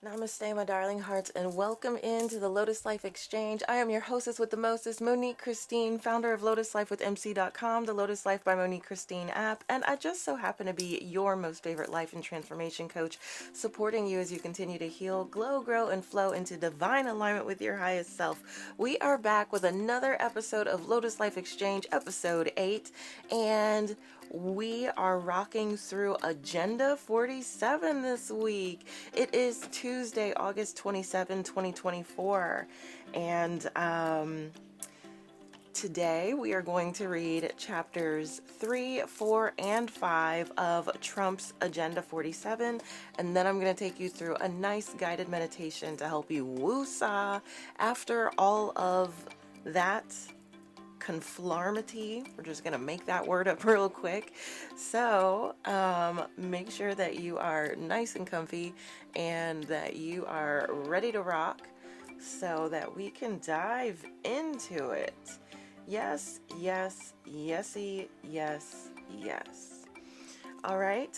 Namaste, my darling hearts, and welcome into the Lotus Life Exchange. I am your hostess with the mostest, Monique Christine, founder of LotusLifeWithMC.com, the Lotus Life by Monique Christine app, and I just so happen to be your most favorite life and transformation coach, supporting you as you continue to heal, glow, grow, and flow into divine alignment with your highest self. We are back with another episode of Lotus Life Exchange, episode 8, and we are rocking through Agenda 47 this week. It is Tuesday, August 27, 2024. And today we are going to read chapters 3, 4, and 5 of Trump's Agenda 47. And then I'm going to take you through a nice guided meditation to help you woo-saw after all of that conformity. We're just going to make that word up real quick. So make sure that you are nice and comfy and that you are ready to rock so that we can dive into it. Yes, yes, yesy, yes, yes. All right.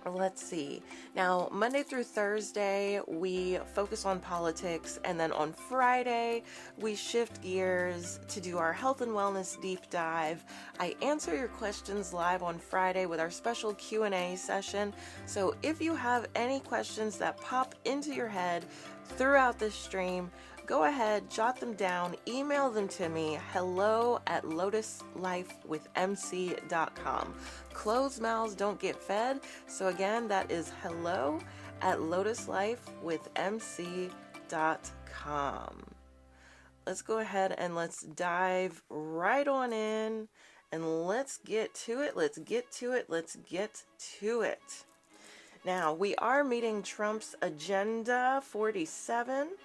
Let's see. Now, Monday through Thursday, we focus on politics, and then on Friday, we shift gears to do our health and wellness deep dive. I answer your questions live on Friday with our special Q&A session. So if you have any questions that pop into your head throughout this stream, go ahead, jot them down, email them to me, hello@lotuslifewithmc.com. Closed mouths don't get fed. So again, that is hello@lotuslifewithmc.com. Let's go ahead and let's dive right on in and let's get to it. Let's get to it. Let's get to it. Now, we are meeting Trump's Agenda 47.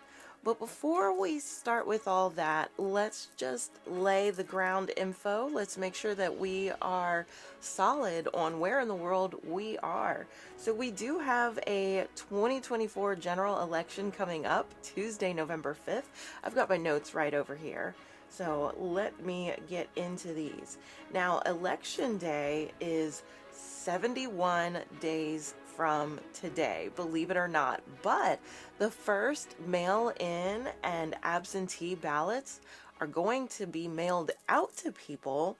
But before we start with all that, let's just lay the ground info. Let's make sure that we are solid on where in the world we are. So we do have a 2024 general election coming up Tuesday, November 5th. I've got my notes right over here. So let me get into these. Now, Election Day is 71 days from today, believe it or not. But the first mail-in and absentee ballots are going to be mailed out to people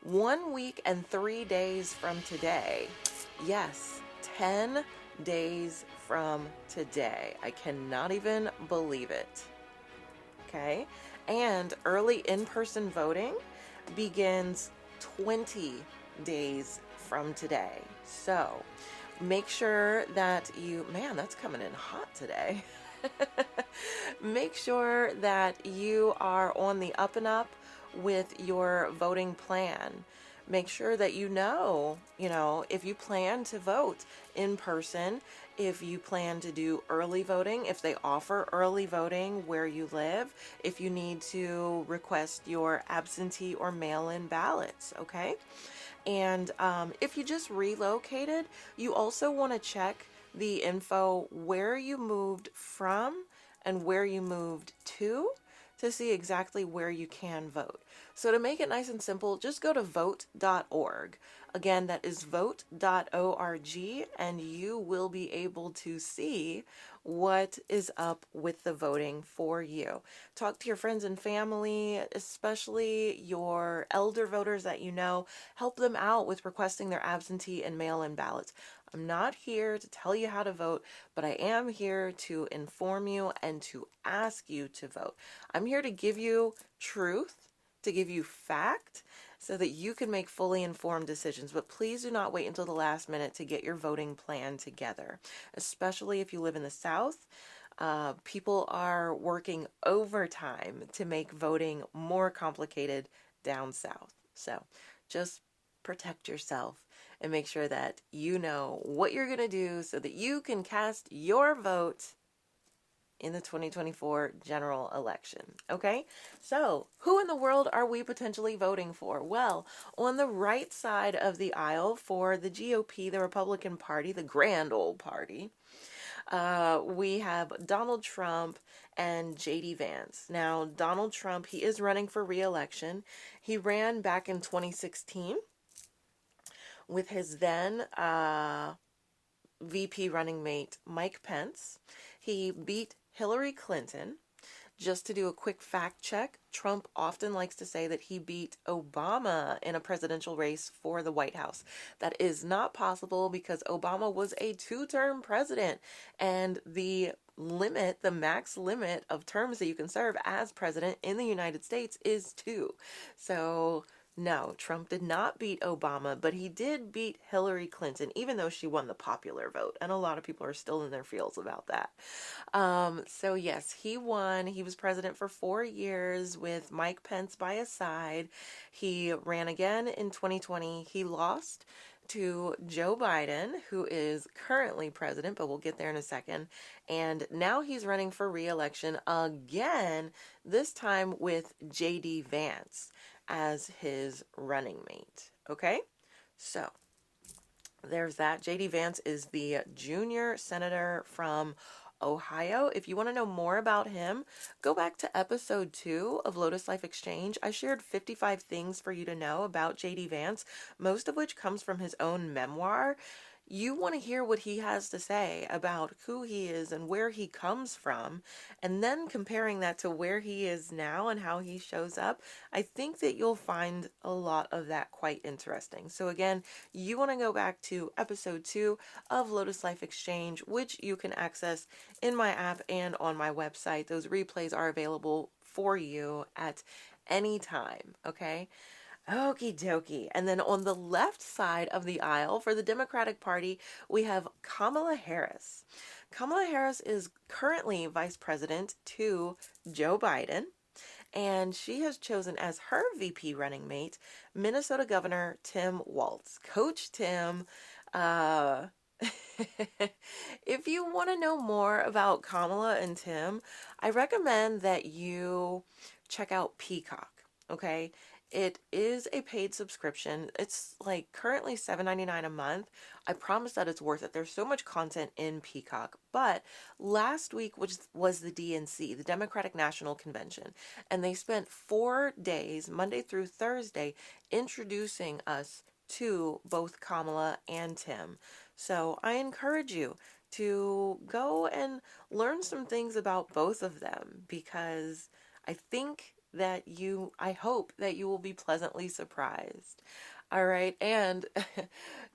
1 week and 3 days from today. Yes, 10 days from today. I cannot even believe it. Okay, and early in-person voting begins 20 days from today. So make sure that you, man, that's coming in hot today. Make sure that you are on the up and up with your voting plan. Make sure that you know, if you plan to vote in person, if you plan to do early voting, if they offer early voting where you live, if you need to request your absentee or mail-in ballots, okay? And if you just relocated, you also want to check the info where you moved from and where you moved to see exactly where you can vote. So to make it nice and simple, just go to vote.org. Again, that is vote.org, and you will be able to see what is up with the voting for you. Talk to your friends and family, especially your elder voters that you know. Help them out with requesting their absentee and mail-in ballots. I'm not here to tell you how to vote, but I am here to inform you and to ask you to vote. I'm here to give you truth, to give you fact, so that you can make fully informed decisions. But please do not wait until the last minute to get your voting plan together, especially if you live in the South. People are working overtime to make voting more complicated down south. So just protect yourself and make sure that you know what you're going to do so that you can cast your vote in the 2024 general election. Okay, so who in the world are we potentially voting for? Well, on the right side of the aisle for the GOP, the Republican Party, the grand old party, we have Donald Trump and J.D. Vance. Now, Donald Trump, he is running for re-election. He ran back in 2016 with his then VP running mate, Mike Pence. He beat Hillary Clinton. Just to do a quick fact check, Trump often likes to say that he beat Obama in a presidential race for the White House. That is not possible because Obama was a two-term president, and the max limit of terms that you can serve as president in the United States is 2. So no, Trump did not beat Obama, but he did beat Hillary Clinton, even though she won the popular vote. And a lot of people are still in their feels about that. So yes, he won. He was president for 4 years with Mike Pence by his side. He ran again in 2020. He lost to Joe Biden, who is currently president, but we'll get there in a second. And now he's running for re-election again, this time with J.D. Vance as his running mate. Okay? So, there's that. J.D. Vance is the junior senator from Ohio. If you want to know more about him, go back to episode 2 of Lotus Life Exchange. I shared 55 things for you to know about J.D. Vance, most of which comes from his own memoir. You want to hear what he has to say about who he is and where he comes from, and then comparing that to where he is now and how he shows up. I think that you'll find a lot of that quite interesting. So again, you want to go back to episode 2 of Lotus Life Exchange, which you can access in my app and on my website. Those replays are available for you at any time, okay? Okie dokie. And then on the left side of the aisle for the Democratic Party, we have Kamala Harris. Kamala Harris is currently vice president to Joe Biden, and she has chosen as her VP running mate Minnesota Governor Tim Walz. Coach Tim, if you want to know more about Kamala and Tim, I recommend that you check out Peacock, okay? It is a paid subscription. It's like currently $7.99 a month. I promise that it's worth it. There's so much content in Peacock. But last week, which was the DNC, the Democratic National Convention, and they spent 4 days, Monday through Thursday, introducing us to both Kamala and Tim. So I encourage you to go and learn some things about both of them, because I hope that you will be pleasantly surprised. All right. And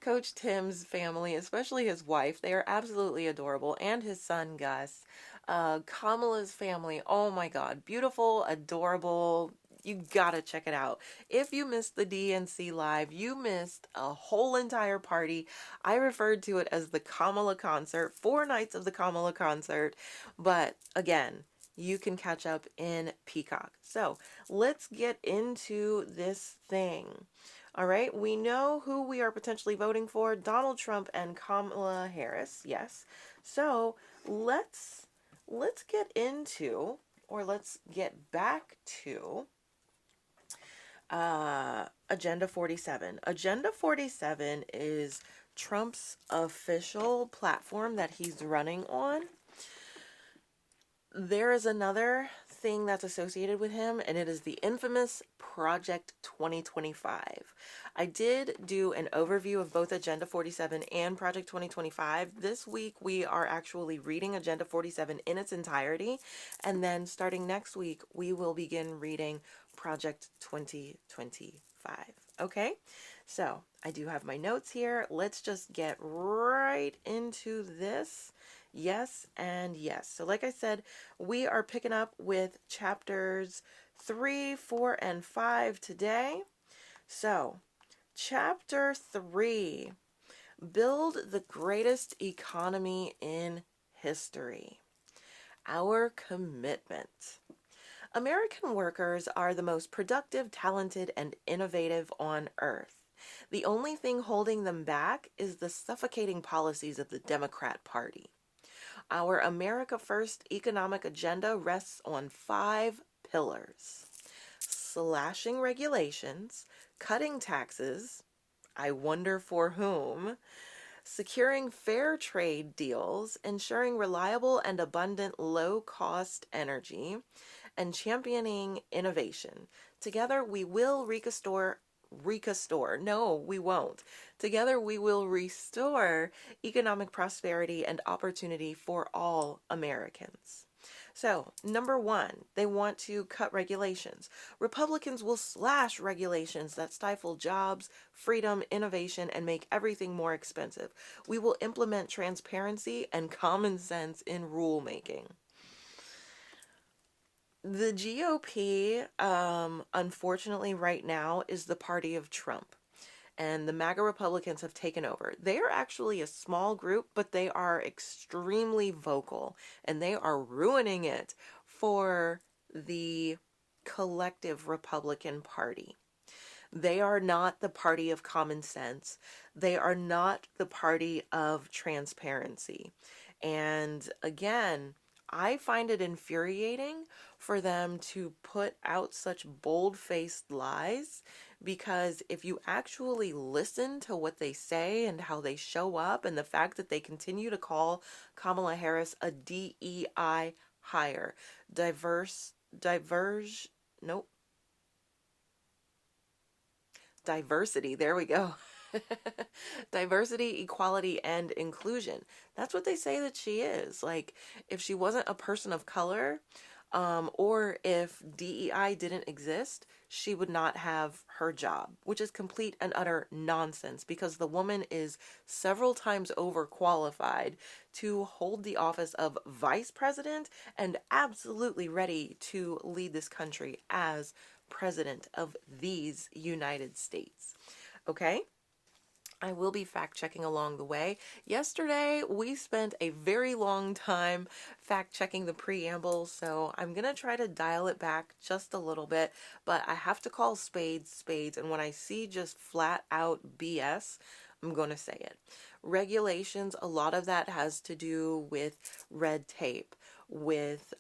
Coach Tim's family, especially his wife, they are absolutely adorable. And his son, Gus. Kamala's family, oh my God, beautiful, adorable. You gotta check it out. If you missed the DNC live, you missed a whole entire party. I referred to it as the Kamala concert, 4 nights of the Kamala concert. But again, you can catch up in Peacock. So let's get into this thing. All right, we know who we are potentially voting for, Donald Trump and Kamala Harris, yes. So let's get into, or let's get back to Agenda 47. Agenda 47 is Trump's official platform that he's running on. There is another thing that's associated with him, and it is the infamous Project 2025. I did do an overview of both Agenda 47 and Project 2025. This week, we are actually reading Agenda 47 in its entirety, and then starting next week, we will begin reading Project 2025. Okay? So, I do have my notes here. Let's just get right into this. Yes and yes. So like I said, we are picking up with chapters 3, 4, and 5 today. So, Chapter 3, Build the Greatest Economy in History. Our commitment. American workers are the most productive, talented, and innovative on earth. The only thing holding them back is the suffocating policies of the Democrat Party. Our America First economic agenda rests on 5 pillars: slashing regulations, cutting taxes, I wonder for whom, securing fair trade deals, ensuring reliable and abundant low-cost energy, and championing innovation. Together we will no, we won't. Together we will restore economic prosperity and opportunity for all Americans. So, number one, they want to cut regulations. Republicans will slash regulations that stifle jobs, freedom, innovation, and make everything more expensive. We will implement transparency and common sense in rulemaking. The GOP, unfortunately, right now is the party of Trump, and the MAGA Republicans have taken over. They are actually a small group, but they are extremely vocal, and they are ruining it for the collective Republican Party. They are not the party of common sense. They are not the party of transparency. And again, I find it infuriating for them to put out such bold-faced lies, because if you actually listen to what they say and how they show up, and the fact that they continue to call Kamala Harris a DEI hire, nope, diversity, there we go. Diversity, equality, and inclusion. That's what they say that she is. Like, if she wasn't a person of color, or if DEI didn't exist, she would not have her job, which is complete and utter nonsense, because the woman is several times overqualified to hold the office of vice president and absolutely ready to lead this country as president of these United States. Okay? I will be fact checking along the way. Yesterday, we spent a very long time fact checking the preamble, so I'm going to try to dial it back just a little bit, but I have to call spades spades, and when I see just flat out BS, I'm going to say it. Regulations, a lot of that has to do with red tape, with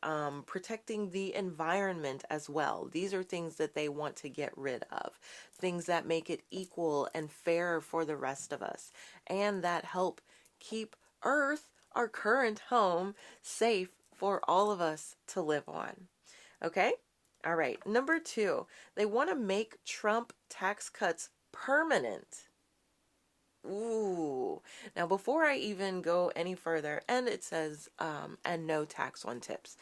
protecting the environment as well. These are things that they want to get rid of. Things that make it equal and fair for the rest of us, and that help keep Earth, our current home, safe for all of us to live on. Okay? All right. Number 2, they want to make Trump tax cuts permanent. Ooh. Now, before I even go any further, and it says, and no tax on tips.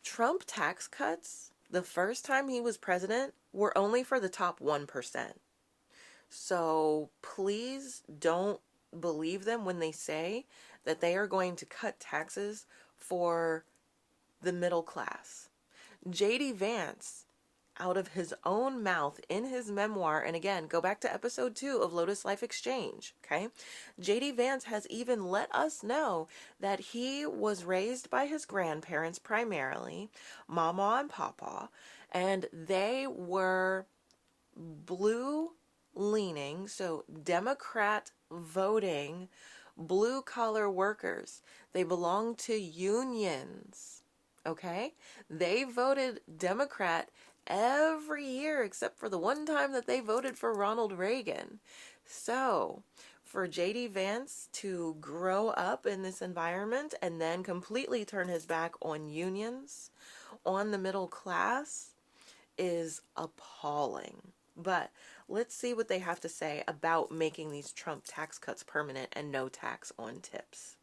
Trump tax cuts, the first time he was president, were only for the top 1%. So please don't believe them when they say that they are going to cut taxes for the middle class. J.D. Vance, out of his own mouth in his memoir, and again, go back to episode 2 of Lotus Life Exchange, okay? J.D. Vance has even let us know that he was raised by his grandparents primarily, Mama and Papa, and they were blue leaning, so Democrat voting, blue collar workers. They belong to unions, okay? They voted Democrat every year except for the one time that they voted for Ronald Reagan. So, for J.D. Vance to grow up in this environment and then completely turn his back on unions, on the middle class, is appalling. But let's see what they have to say about making these Trump tax cuts permanent and no tax on tips.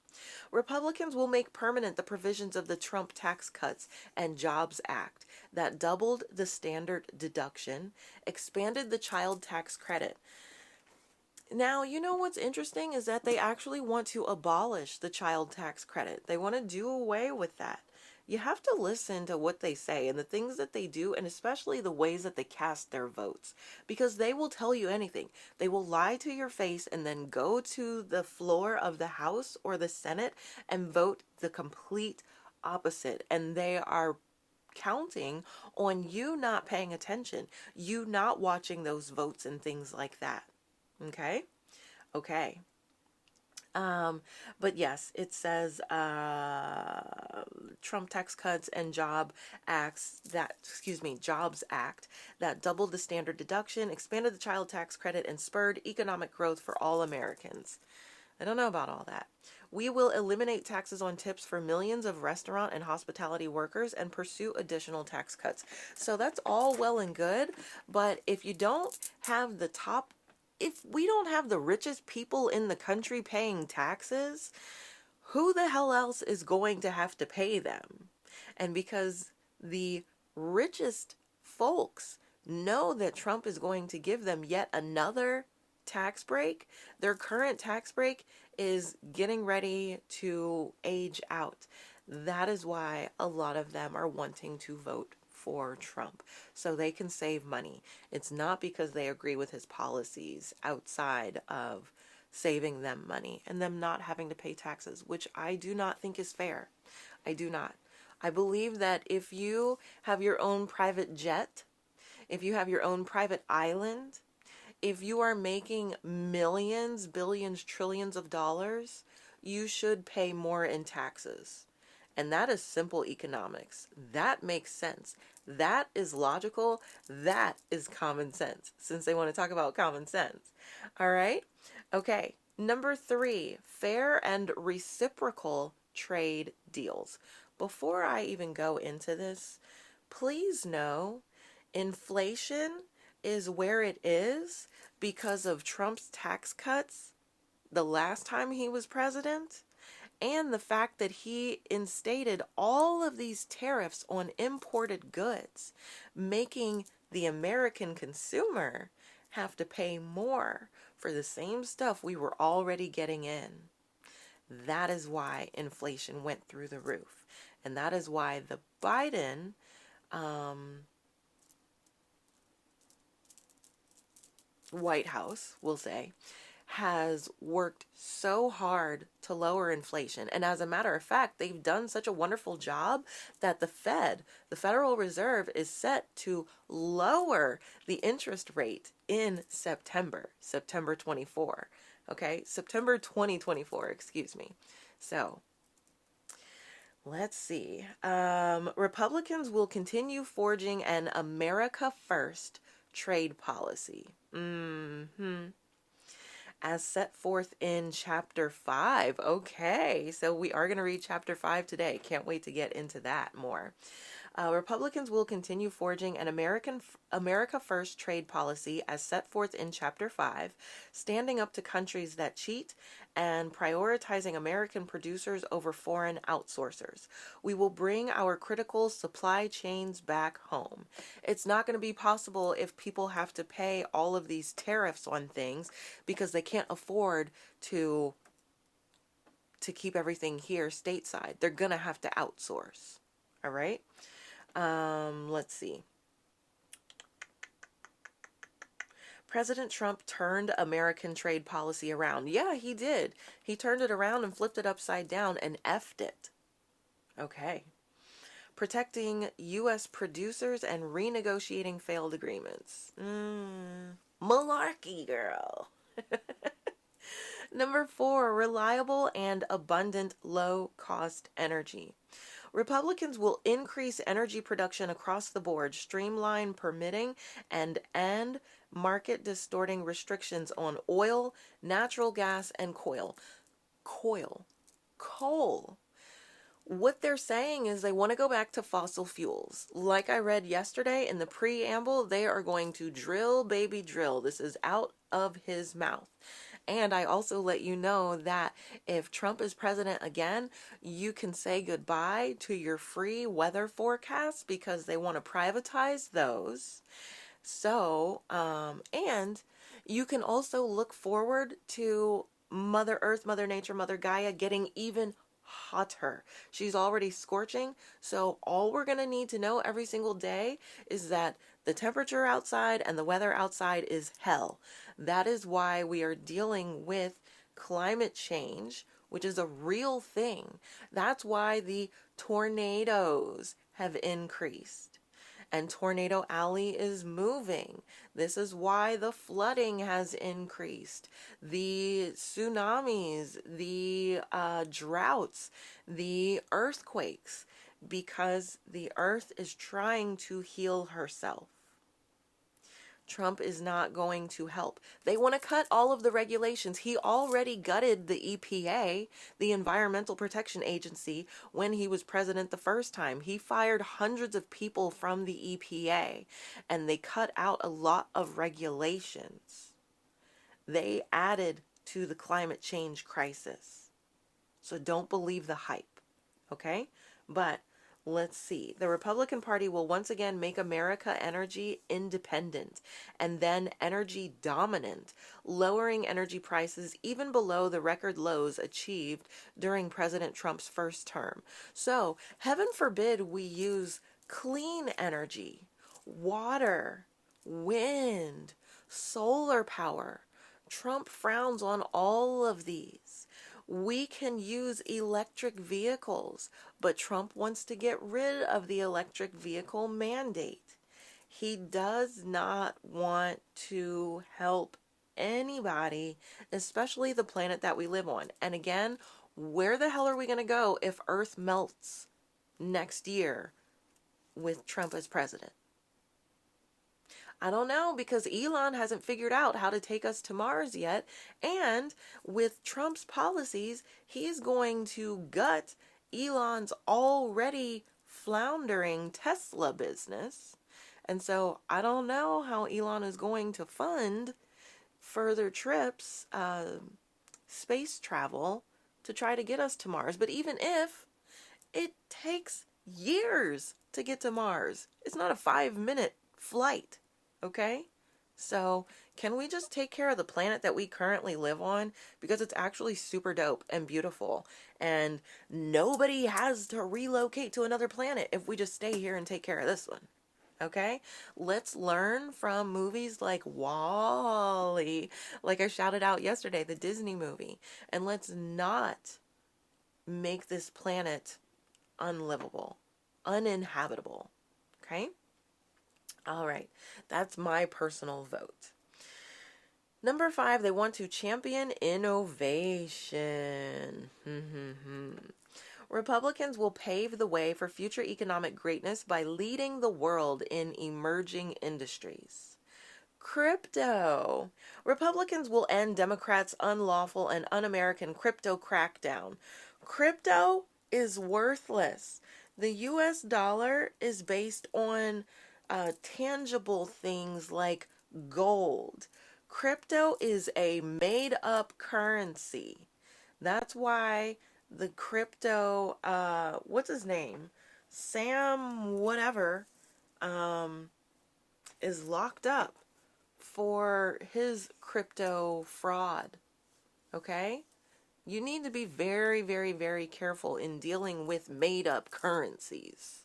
Republicans will make permanent the provisions of the Trump Tax Cuts and Jobs Act that doubled the standard deduction, expanded the child tax credit. Now, you know what's interesting is that they actually want to abolish the child tax credit. They want to do away with that. you have to listen to what they say and the things that they do, and especially the ways that they cast their votes, because they will tell you anything. They will lie to your face and then go to the floor of the House or the Senate and vote the complete opposite. And they are counting on you not paying attention, you not watching those votes and things like that. Okay? Okay. But yes, it says Trump tax cuts and Jobs Act that doubled the standard deduction, expanded the child tax credit, and spurred economic growth for all Americans. I don't know about all that. We will eliminate taxes on tips for millions of restaurant and hospitality workers and pursue additional tax cuts. So that's all well and good, but if we don't have the richest people in the country paying taxes, who the hell else is going to have to pay them? And because the richest folks know that Trump is going to give them yet another tax break, their current tax break is getting ready to age out. That is why a lot of them are wanting to vote for Trump, so they can save money. It's not because they agree with his policies outside of saving them money and them not having to pay taxes, which I do not think is fair. I do not. I believe that if you have your own private jet, if you have your own private island, if you are making millions, billions, trillions of dollars, you should pay more in taxes. And that is simple economics. That makes sense. That is logical. That is common sense, since they want to talk about common sense. All right? Okay. Number 3, fair and reciprocal trade deals. Before I even go into this, please know inflation is where it is because of Trump's tax cuts the last time he was president, and the fact that he instated all of these tariffs on imported goods, making the American consumer have to pay more for the same stuff we were already getting in. That is why inflation went through the roof. And that is why the Biden White House, we'll say, has worked so hard to lower inflation. And as a matter of fact, they've done such a wonderful job that the Federal Reserve, is set to lower the interest rate in September 24. Okay, September 2024, excuse me. So, let's see. Republicans will continue forging an America First trade policy. As set forth in Chapter 5. Okay, so we are going to read Chapter 5 today. Can't wait to get into that more. Republicans will continue forging an America First trade policy as set forth in Chapter 5, standing up to countries that cheat and prioritizing American producers over foreign outsourcers. We will bring our critical supply chains back home. It's not going to be possible if people have to pay all of these tariffs on things because they can't afford to keep everything here stateside. They're going to have to outsource. All right? Let's see. President Trump turned American trade policy around. Yeah, he did. He turned it around and flipped it upside down and effed it. Okay. Protecting U.S. producers and renegotiating failed agreements. Malarkey, girl. Number 4, reliable and abundant low-cost energy. Republicans will increase energy production across the board, streamline permitting, and end market-distorting restrictions on oil, natural gas, and coal. What they're saying is they want to go back to fossil fuels. Like I read yesterday in the preamble, they are going to drill, baby, drill. This is out of his mouth. And I also let you know that if Trump is president again, you can say goodbye to your free weather forecasts because they want to privatize those. So, and you can also look forward to Mother Earth, Mother Nature, Mother Gaia getting even hotter. She's already scorching. So all we're going to need to know every single day is that the temperature outside and the weather outside is hell. That is why we are dealing with climate change, which is a real thing. That's why the tornadoes have increased. And Tornado Alley is moving. This is why the flooding has increased. The tsunamis, the droughts, the earthquakes, because the earth is trying to heal herself. Trump is not going to help. They want to cut all of the regulations. He already gutted the EPA, the Environmental Protection Agency, when he was president the first time. He fired hundreds of people from the EPA, and they cut out a lot of regulations. They added to the climate change crisis. So don't believe the hype, okay? But let's see. The Republican Party will once again make America energy independent and then energy dominant, lowering energy prices even below the record lows achieved during President Trump's first term. So, heaven forbid we use clean energy, water, wind, solar power. Trump frowns on all of these. We can use electric vehicles, but Trump wants to get rid of the electric vehicle mandate. He does not want to help anybody, especially the planet that we live on. And again, where the hell are we going to go if Earth melts next year with Trump as president? I don't know, because Elon hasn't figured out how to take us to Mars yet. And with Trump's policies, he's going to gut Elon's already floundering Tesla business. And so I don't know how Elon is going to fund further trips, space travel to try to get us to Mars. But even if it takes years to get to Mars, it's not a 5-minute flight. Okay? So, can we just take care of the planet that we currently live on? Because it's actually super dope and beautiful. And nobody has to relocate to another planet if we just stay here and take care of this one. Okay? Let's learn from movies like WALL-E, like I shouted out yesterday, the Disney movie. And let's not make this planet unlivable, uninhabitable. Okay? All right, that's my personal vote. Number 5, they want to champion innovation. Republicans will pave the way for future economic greatness by leading the world in emerging industries. Crypto. Republicans will end Democrats' unlawful and un-American crypto crackdown. Crypto is worthless. The US dollar is based on tangible things like gold. Crypto is a made-up currency. That's why the crypto, what's his name? Sam whatever, is locked up for his crypto fraud. Okay? You need to be very, very, very careful in dealing with made-up currencies.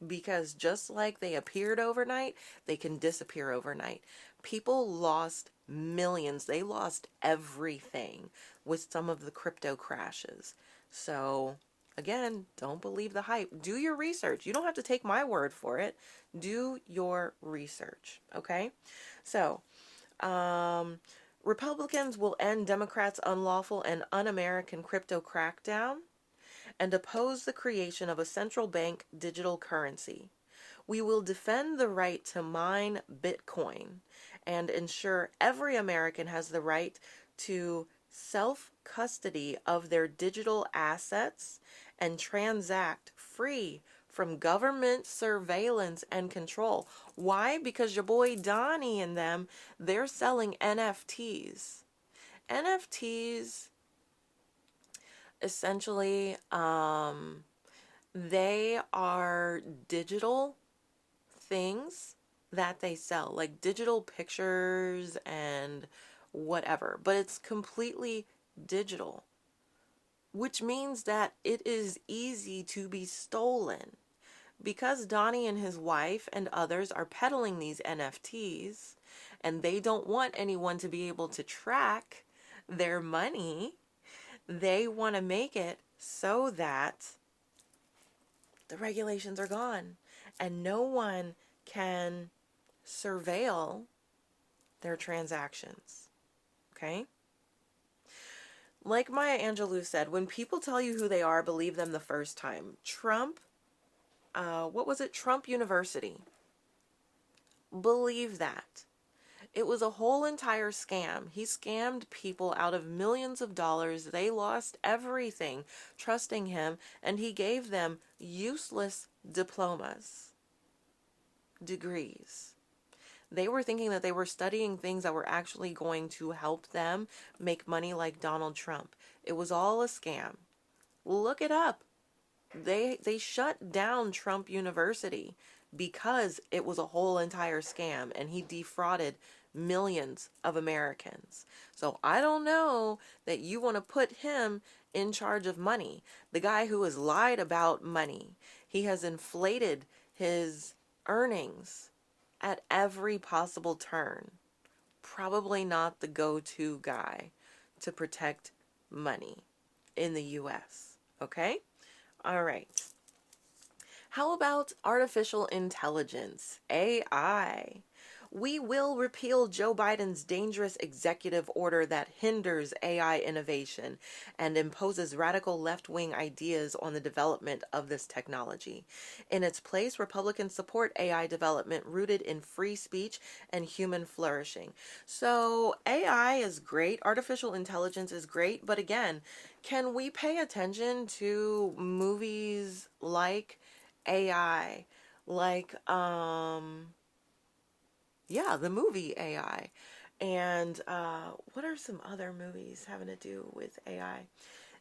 Because just like they appeared overnight, they can disappear overnight. People lost millions. They lost everything with some of the crypto crashes. So, again, don't believe the hype. Do your research. You don't have to take my word for it. Do your research. Okay? So, Republicans will end Democrats' unlawful and un-American crypto crackdown and oppose the creation of a central bank digital currency. We will defend the right to mine Bitcoin and ensure every American has the right to self-custody of their digital assets and transact free from government surveillance and control. Why? Because your boy Donnie and them, they're selling NFTs. NFTs essentially, they are digital things that they sell, like digital pictures and whatever, but it's completely digital. which means that it is easy to be stolen. Because Donnie and his wife and others are peddling these NFTs, and they don't want anyone to be able to track their money, they want to make it so that the regulations are gone and no one can surveil their transactions. Okay? Like Maya Angelou said, when people tell you who they are, believe them the first time. Trump, what was it? Trump University. Believe that. It was a whole entire scam. He scammed people out of millions of dollars. They lost everything trusting him, and he gave them useless diplomas, degrees. They were thinking that they were studying things that were actually going to help them make money like Donald Trump. It was all a scam. Look it up. They shut down Trump University because it was a whole entire scam and he defrauded millions of Americans. So I don't know that you want to put him in charge of money. The guy who has lied about money. He has inflated his earnings at every possible turn. Probably not the go-to guy to protect money in the US. Okay? All right. How about artificial intelligence, AI? We will repeal Joe Biden's dangerous executive order that hinders AI innovation and imposes radical left-wing ideas on the development of this technology. In its place, Republicans support AI development rooted in free speech and human flourishing. So AI is great, artificial intelligence is great, but again, can we pay attention to movies like AI, like the movie AI. And what are some other movies having to do with AI?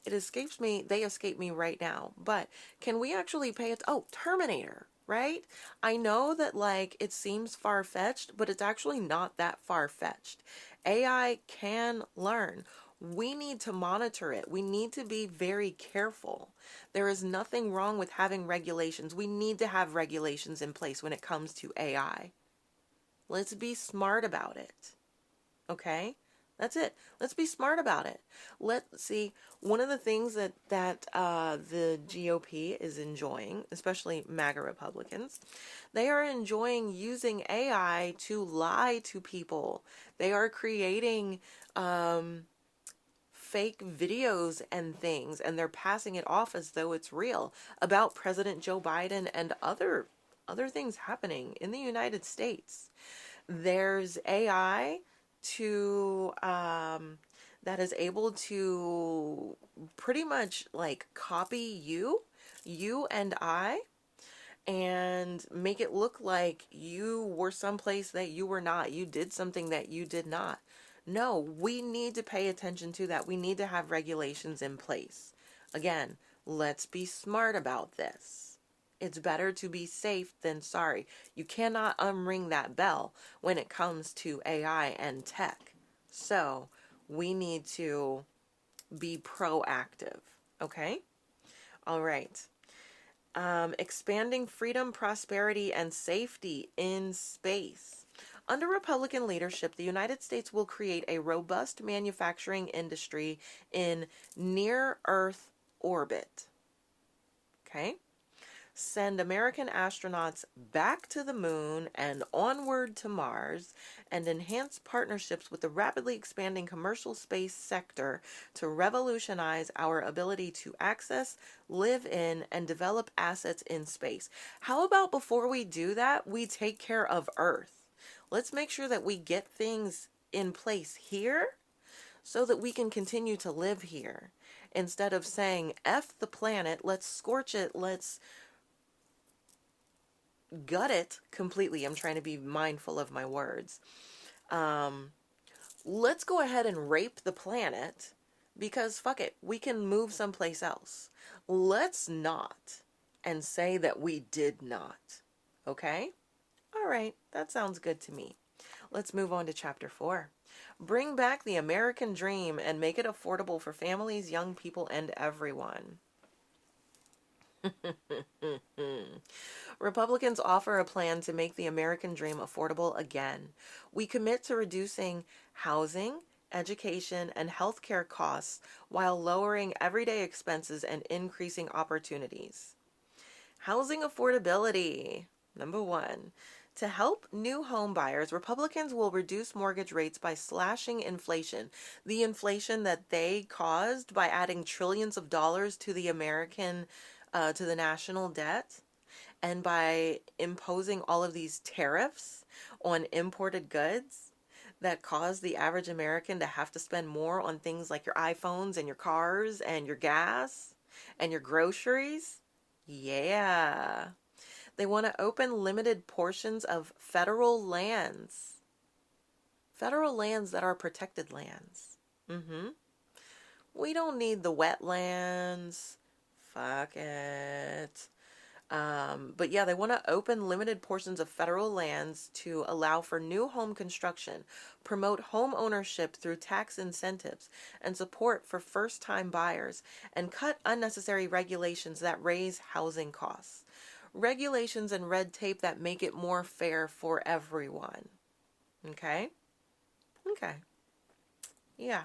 It escapes me, they escape me right now. But can we actually pay it? Oh, Terminator, right? I know that like it seems far-fetched, but it's actually not that far-fetched. AI can learn. We need to monitor it. We need to be very careful. There is nothing wrong with having regulations. We need to have regulations in place when it comes to AI. Let's be smart about it. Okay? That's it. Let's be smart about it. Let's see. One of the things that the GOP is enjoying, especially MAGA Republicans, they are enjoying using AI to lie to people. They are creating fake videos and things, and they're passing it off as though it's real about President Joe Biden and other things happening in the United States. There's AI that is able to pretty much like copy you and I, and make it look like you were someplace that you were not. You did something that you did not. No, we need to pay attention to that. We need to have regulations in place. Again, let's be smart about this. It's better to be safe than sorry. You cannot unring that bell when it comes to AI and tech. So we need to be proactive. Okay? All right. Expanding freedom, prosperity, and safety in space. Under Republican leadership, the United States will create a robust manufacturing industry in near-Earth orbit. Okay? Send American astronauts back to the moon and onward to Mars, and enhance partnerships with the rapidly expanding commercial space sector to revolutionize our ability to access, live in, and develop assets in space. How about before we do that, we take care of Earth? Let's make sure that we get things in place here so that we can continue to live here. Instead of saying, F the planet, let's scorch it, let's gut it completely. I'm trying to be mindful of my words. Let's go ahead and rape the planet because fuck it, we can move someplace else. Let's not and say that we did not. Okay? All right, that sounds good to me. Let's move on to chapter 4. Bring back the American dream and make it affordable for families, young people, and everyone. Republicans offer a plan to make the American dream affordable again. We commit to reducing housing, education, and healthcare costs while lowering everyday expenses and increasing opportunities. Housing affordability. Number one. To help new home buyers, Republicans will reduce mortgage rates by slashing inflation. The inflation that they caused by adding trillions of dollars to the to the national debt, and by imposing all of these tariffs on imported goods that cause the average American to have to spend more on things like your iPhones and your cars and your gas and your groceries. Yeah. They want to open limited portions of federal lands. Federal lands that are protected lands. We don't need the wetlands. Fuck it. But yeah, they want to open limited portions of federal lands to allow for new home construction, promote home ownership through tax incentives and support for first-time buyers, and cut unnecessary regulations that raise housing costs. Regulations and red tape that make it more fair for everyone. Okay? Okay. Yeah.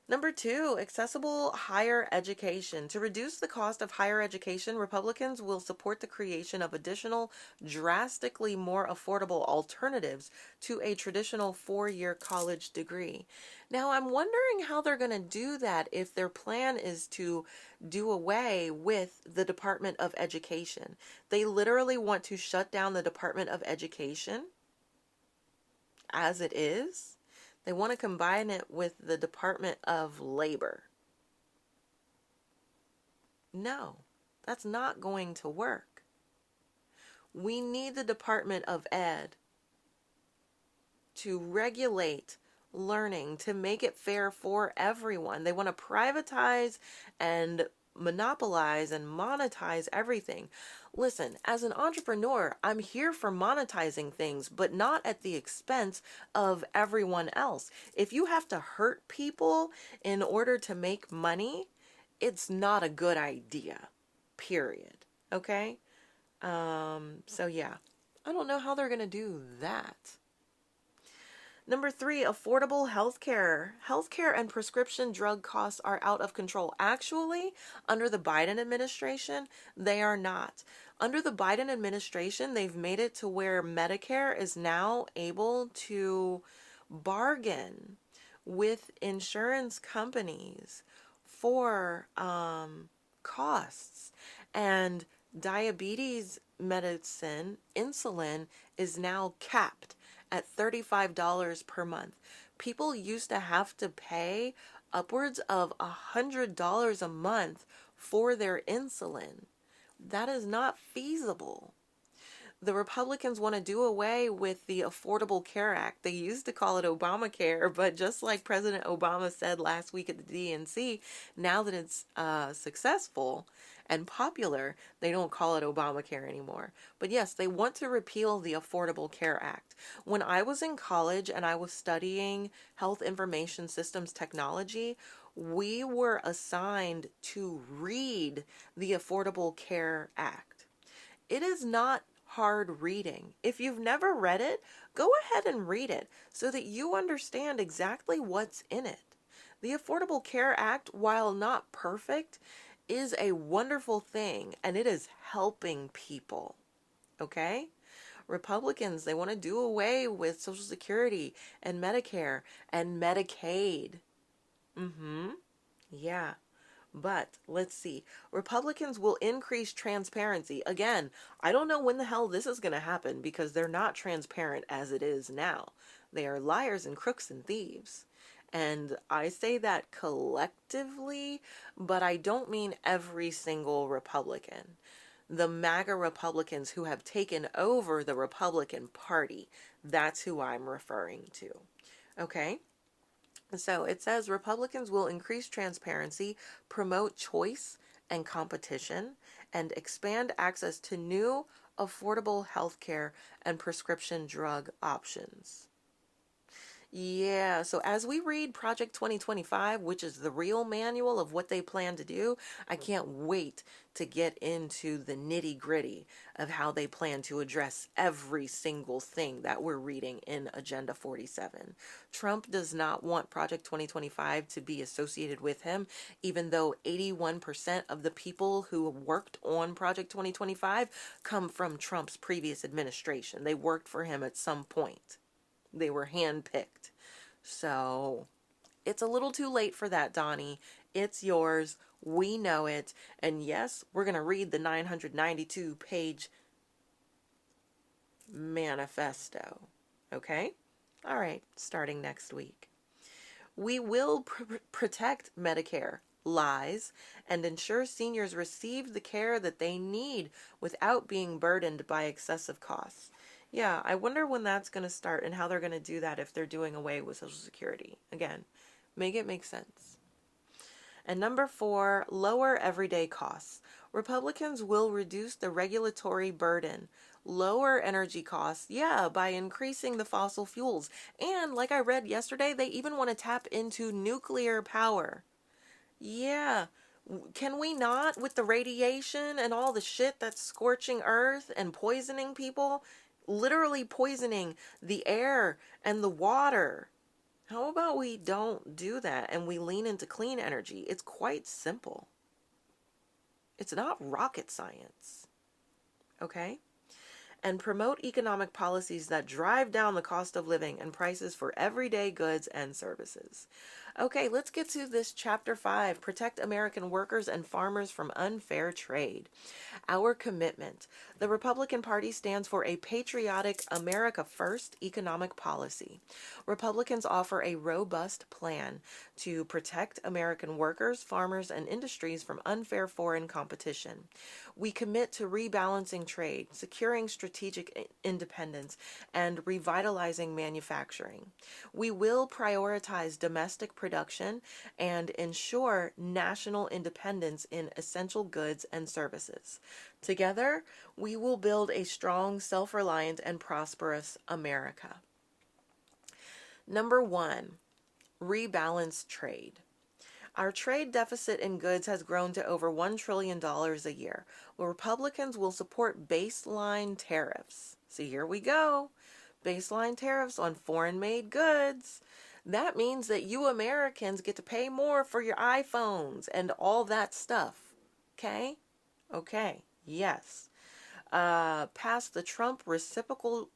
Number two, accessible higher education. To reduce the cost of higher education, Republicans will support the creation of additional, drastically more affordable alternatives to a traditional four-year college degree. Now, I'm wondering how they're going to do that if their plan is to do away with the Department of Education. They literally want to shut down the Department of Education as it is. They want to combine it with the Department of Labor. No, that's not going to work. We need the Department of Ed to regulate learning, to make it fair for everyone. They want to privatize and monopolize and monetize everything. Listen, as an entrepreneur, I'm here for monetizing things, but not at the expense of everyone else. If you have to hurt people in order to make money, it's not a good idea, period. Okay? So yeah, I don't know how they're going to do that. Number three, affordable healthcare. Healthcare and prescription drug costs are out of control. Actually, under the Biden administration, they are not. Under the Biden administration, they've made it to where Medicare is now able to bargain with insurance companies for costs. And diabetes medicine, insulin, is now capped at $35 per month. People used to have to pay upwards of $100 a month for their insulin. That is not feasible. The Republicans want to do away with the Affordable Care Act. They used to call it Obamacare, but just like President Obama said last week at the DNC, now that it's successful and popular, they don't call it Obamacare anymore. But yes, they want to repeal the Affordable Care Act. When I was in college and I was studying health information systems technology, we were assigned to read the Affordable Care Act. It is not hard reading. If you've never read it, go ahead and read it so that you understand exactly what's in it. The Affordable Care Act, while not perfect, is a wonderful thing, and it is helping people. Okay? Republicans, they want to do away with Social Security and Medicare and Medicaid. Yeah. But let's see. Republicans will increase transparency. Again, I don't know when the hell this is going to happen because they're not transparent as it is now. They are liars and crooks and thieves. And I say that collectively, but I don't mean every single Republican. The MAGA Republicans who have taken over the Republican Party, that's who I'm referring to. Okay? So it says Republicans will increase transparency, promote choice and competition, and expand access to new, affordable health care and prescription drug options. Yeah, so as we read Project 2025, which is the real manual of what they plan to do, I can't wait to get into the nitty gritty of how they plan to address every single thing that we're reading in Agenda 47. Trump does not want Project 2025 to be associated with him, even though 81% of the people who worked on Project 2025 come from Trump's previous administration. They worked for him at some point. They were handpicked. So it's a little too late for that, Donnie. It's yours. We know it. And yes, we're going to read the 992-page manifesto. Okay? All right, starting next week. We will protect Medicare lies and ensure seniors receive the care that they need without being burdened by excessive costs. Yeah, I wonder when that's going to start and how they're going to do that if they're doing away with Social Security. Again, make it make sense. And number 4, lower everyday costs. Republicans will reduce the regulatory burden, lower energy costs, yeah, by increasing the fossil fuels. And like I read yesterday, they even want to tap into nuclear power. Yeah. Can we not, with the radiation and all the shit that's scorching earth and poisoning people, literally poisoning the air and the water? How about we don't do that and we lean into clean energy? It's quite simple. It's not rocket science. Okay? And promote economic policies that drive down the cost of living and prices for everyday goods and services. Okay, let's get to this chapter 5, protect American workers and farmers from unfair trade. Our commitment. The Republican Party stands for a patriotic America First economic policy. Republicans offer a robust plan to protect American workers, farmers, and industries from unfair foreign competition. We commit to rebalancing trade, securing strategic independence, and revitalizing manufacturing. We will prioritize domestic production and ensure national independence in essential goods and services. Together, we will build a strong, self-reliant, and prosperous America. Number 1, rebalance trade. Our trade deficit in goods has grown to over $1 trillion a year. Well, Republicans will support baseline tariffs. See, here we go. Baseline tariffs on foreign-made goods. That means that you Americans get to pay more for your iPhones and all that stuff. Okay? Okay. Yes. Pass the Trump Reciprocal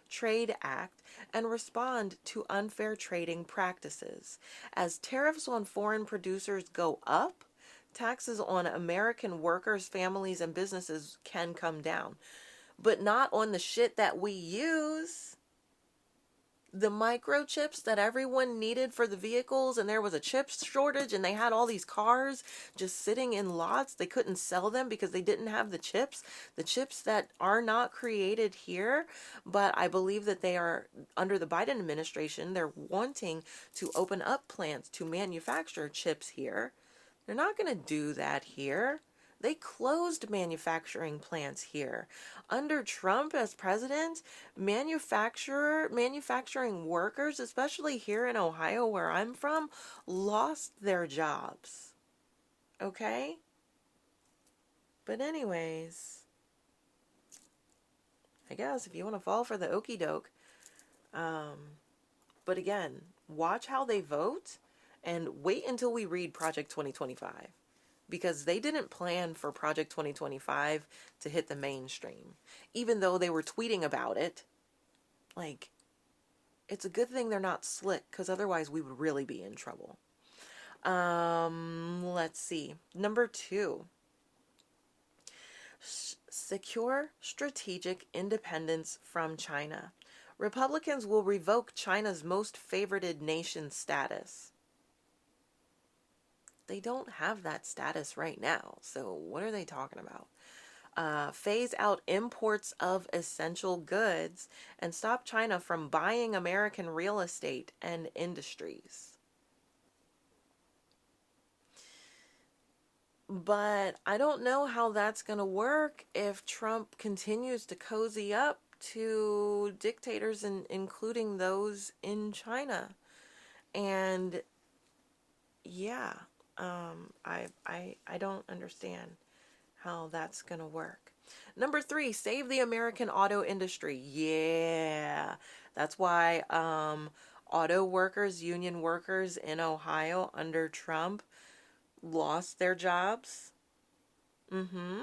Trade Act and respond to unfair trading practices. As tariffs on foreign producers go up, taxes on American workers, families, and businesses can come down, but not on the shit that we use. The microchips that everyone needed for the vehicles, and there was a chip shortage, and they had all these cars just sitting in lots. They couldn't sell them because they didn't have the chips that are not created here. But I believe that they are, under the Biden administration, they're wanting to open up plants to manufacture chips here. They're not going to do that here. They closed manufacturing plants here. Under Trump as president, manufacturing workers, especially here in Ohio where I'm from, lost their jobs. Okay? But anyways, I guess if you want to fall for the okie doke. But again, watch how they vote and wait until we read Project 2025. Because they didn't plan for Project 2025 to hit the mainstream. Even though they were tweeting about it, like, it's a good thing they're not slick, because otherwise we would really be in trouble. Let's see. Number 2. Secure strategic independence from China. Republicans will revoke China's most favorited nation status. They don't have that status right now. So what are they talking about? Phase out imports of essential goods and stop China from buying American real estate and industries. But I don't know how that's going to work if Trump continues to cozy up to dictators, including those in China. And yeah, I don't understand how that's going to work. Number 3, save the American auto industry. Yeah, that's why auto workers, union workers in Ohio under Trump lost their jobs. Mm-hmm.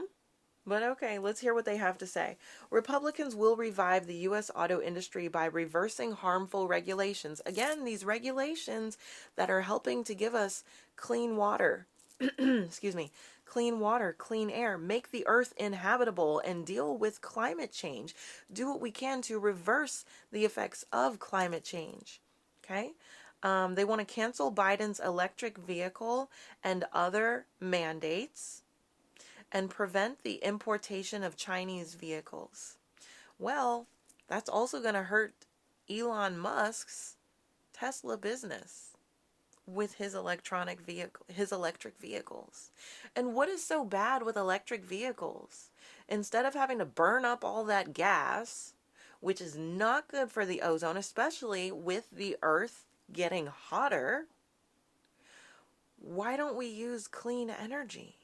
But okay, let's hear what they have to say. Republicans will revive the U.S. auto industry by reversing harmful regulations. Again, these regulations that are helping to give us clean water, excuse me, clean water, clean air, make the earth inhabitable, and deal with climate change. Do what we can to reverse the effects of climate change. Okay? They want to cancel Biden's electric vehicle and other mandates and prevent the importation of Chinese vehicles. Well, that's also going to hurt Elon Musk's Tesla business with his electric vehicles. And what is so bad with electric vehicles? Instead of having to burn up all that gas, which is not good for the ozone, especially with the earth getting hotter, why don't we use clean energy?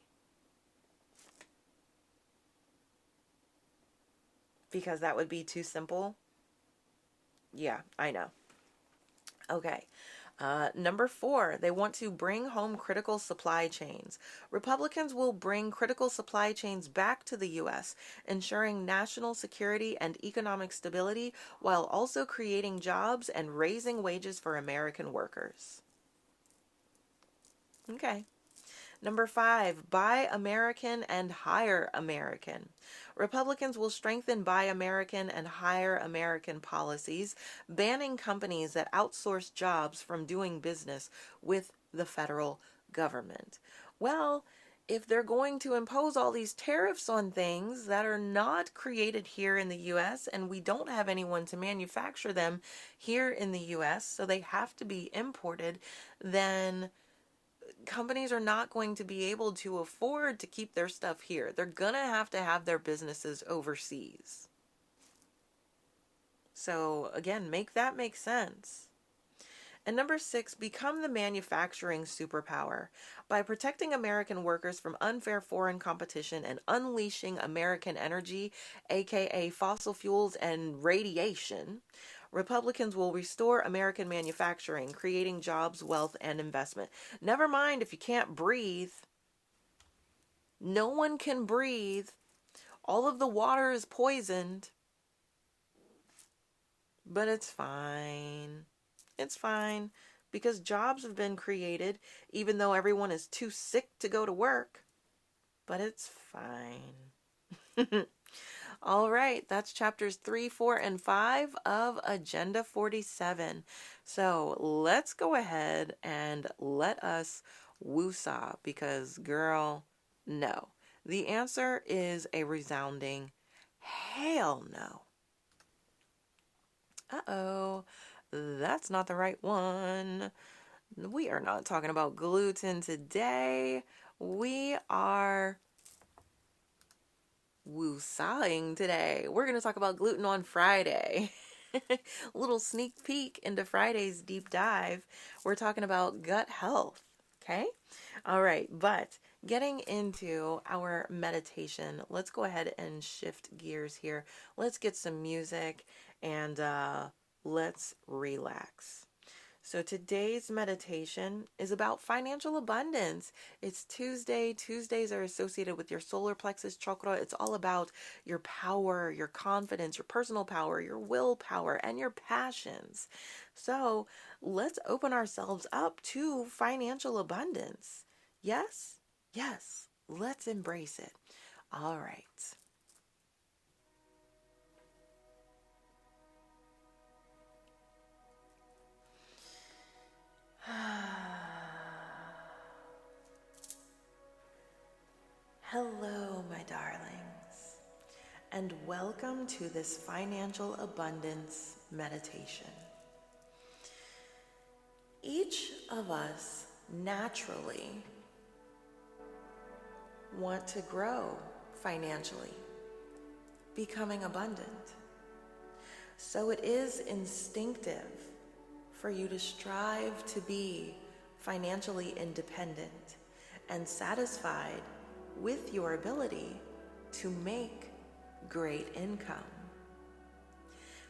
Because that would be too simple. Yeah, I know. Okay. Number 4, they want to bring home critical supply chains. Republicans will bring critical supply chains back to the U.S., ensuring national security and economic stability while also creating jobs and raising wages for American workers. Okay. Number 5, Buy American and Hire American. Republicans will strengthen Buy American and Hire American policies, banning companies that outsource jobs from doing business with the federal government. Well, if they're going to impose all these tariffs on things that are not created here in the U.S. and we don't have anyone to manufacture them here in the U.S., so they have to be imported, then companies are not going to be able to afford to keep their stuff here. They're going to have their businesses overseas. So again, make that make sense. And number 6, become the manufacturing superpower. By protecting American workers from unfair foreign competition and unleashing American energy, aka fossil fuels and radiation, Republicans will restore American manufacturing, creating jobs, wealth, and investment. Never mind if you can't breathe. No one can breathe. All of the water is poisoned. But it's fine. It's fine because jobs have been created, even though everyone is too sick to go to work. But it's fine. All right, that's chapters 3, 4, and 5 of Agenda 47. So let's go ahead and let us woosah because, girl, no. The answer is a resounding hell no. Uh-oh, that's not the right one. We are not talking about gluten today. We are woosahing today. We're going to talk about gluten on Friday. A little sneak peek into Friday's deep dive. We're talking about gut health. Okay? All right, but getting into our meditation, let's go ahead and shift gears here. Let's get some music and let's relax. So today's meditation is about financial abundance. It's Tuesday. Tuesdays are associated with your solar plexus chakra. It's all about your power, your confidence, your personal power, your willpower, and your passions. So let's open ourselves up to financial abundance. Yes? Yes. Let's embrace it. All right. Hello, my darlings, and welcome to this financial abundance meditation. Each of us naturally want to grow financially, becoming abundant. So it is instinctive for you to strive to be financially independent and satisfied with your ability to make great income.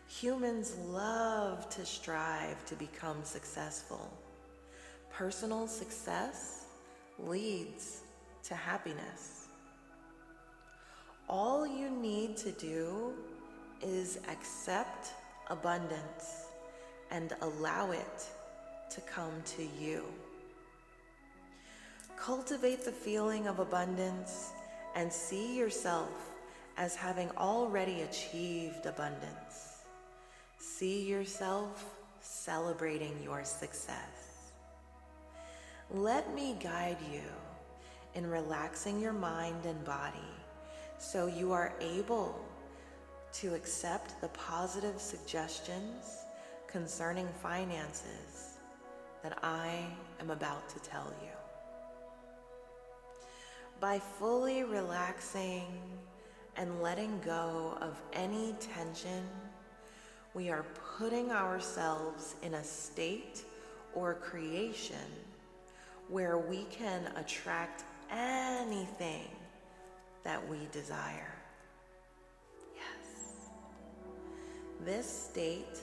Humans love to strive to become successful. Personal success leads to happiness. All you need to do is accept abundance and allow it to come to you. Cultivate the feeling of abundance and see yourself as having already achieved abundance. See yourself celebrating your success. Let me guide you in relaxing your mind and body so you are able to accept the positive suggestions concerning finances that I am about to tell you. By fully relaxing and letting go of any tension, we are putting ourselves in a state or creation where we can attract anything that we desire. Yes. This state